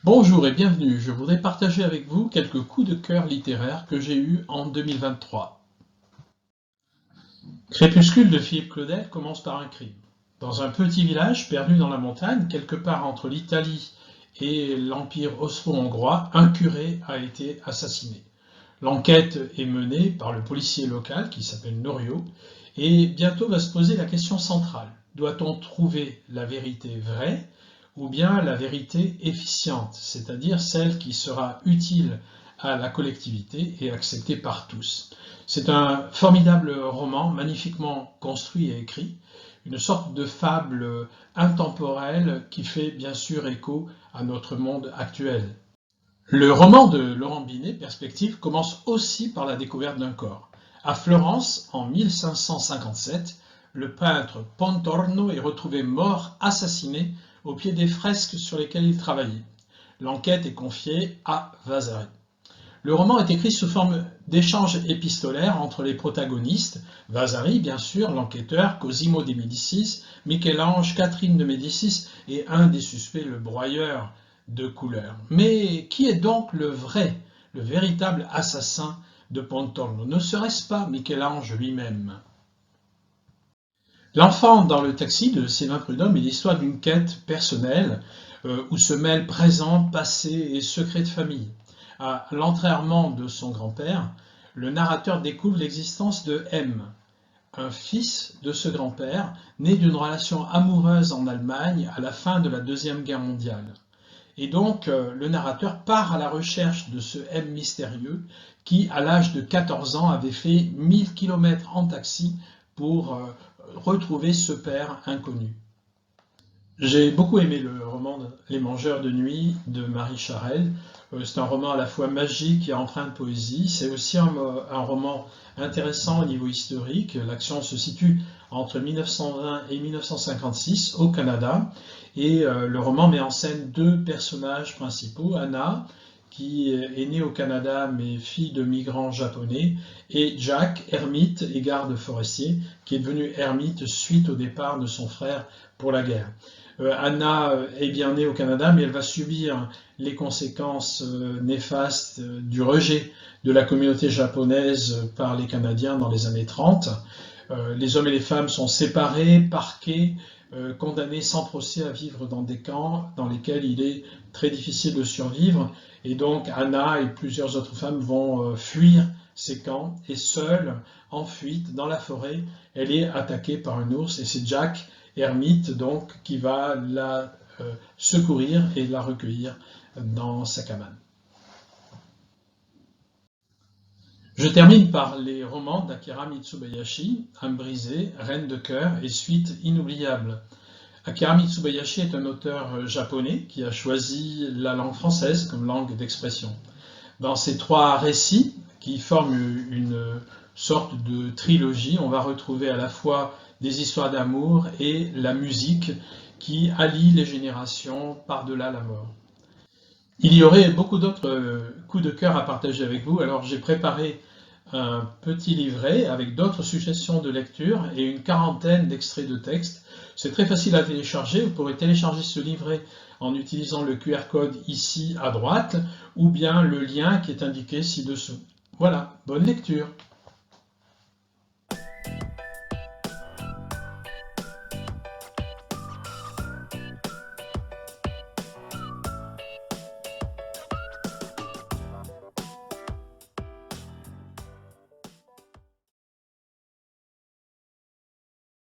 Bonjour et bienvenue, je voudrais partager avec vous quelques coups de cœur littéraires que j'ai eus en 2023. Crépuscule de Philippe Claudel commence par un crime. Dans un petit village perdu dans la montagne, quelque part entre l'Italie et l'Empire austro-hongrois, un curé a été assassiné. L'enquête est menée par le policier local qui s'appelle Norio et bientôt va se poser la question centrale. Doit-on trouver la vérité vraie ou bien la vérité efficiente, c'est-à-dire celle qui sera utile à la collectivité et acceptée par tous? C'est un formidable roman, magnifiquement construit et écrit, une sorte de fable intemporelle qui fait bien sûr écho à notre monde actuel. Le roman de Laurent Binet, Perspective, commence aussi par la découverte d'un corps. À Florence, en 1557, le peintre Pontormo est retrouvé mort, assassiné, au pied des fresques sur lesquelles il travaillait. L'enquête est confiée à Vasari. Le roman est écrit sous forme d'échanges épistolaires entre les protagonistes, Vasari bien sûr, l'enquêteur, Cosimo de Médicis, Michel-Ange, Catherine de Médicis et un des suspects, le broyeur de couleur. Mais qui est donc le véritable assassin de Pontormo? Ne serait-ce pas Michel-Ange lui-même? L'enfant dans le taxi de Sylvain Prudhomme est l'histoire d'une quête personnelle où se mêlent présent, passé et secrets de famille. À l'enterrement de son grand-père, le narrateur découvre l'existence de M, un fils de ce grand-père, né d'une relation amoureuse en Allemagne à la fin de la Deuxième Guerre mondiale. Et donc, le narrateur part à la recherche de ce M mystérieux qui, à l'âge de 14 ans, avait fait 1000 km en taxi pour retrouver ce père inconnu. J'ai beaucoup aimé le roman Les Mangeurs de nuit de Marie Charelle. C'est un roman à la fois magique et empreint de poésie. C'est aussi un roman intéressant au niveau historique. L'action se situe entre 1920 et 1956 au Canada. Et le roman met en scène deux personnages principaux, Anna, qui est née au Canada mais fille de migrants japonais, et Jack, ermite et garde forestier, qui est devenu ermite suite au départ de son frère pour la guerre. Anna est bien née au Canada, mais elle va subir les conséquences néfastes du rejet de la communauté japonaise par les Canadiens dans les années 30. Les hommes et les femmes sont séparés, parqués, condamnés sans procès à vivre dans des camps dans lesquels il est très difficile de survivre. Et donc Anna et plusieurs autres femmes vont fuir ces camps et seule, en fuite dans la forêt, elle est attaquée par un ours et c'est Jack, ermite donc, qui va la secourir et la recueillir dans sa cabane. Je termine par les romans d'Akira Mitsubayashi, Âme brisée, Reine de cœur et Suite inoubliable. Akira Mitsubayashi est un auteur japonais qui a choisi la langue française comme langue d'expression. Dans ces trois récits, qui forment une sorte de trilogie, on va retrouver à la fois des histoires d'amour et la musique qui allie les générations par-delà la mort. Il y aurait beaucoup d'autres coups de cœur à partager avec vous, alors j'ai préparé un petit livret avec d'autres suggestions de lecture et une quarantaine d'extraits de texte. C'est très facile à télécharger, vous pourrez télécharger ce livret en utilisant le QR code ici à droite ou bien le lien qui est indiqué ci-dessous. Voilà, bonne lecture!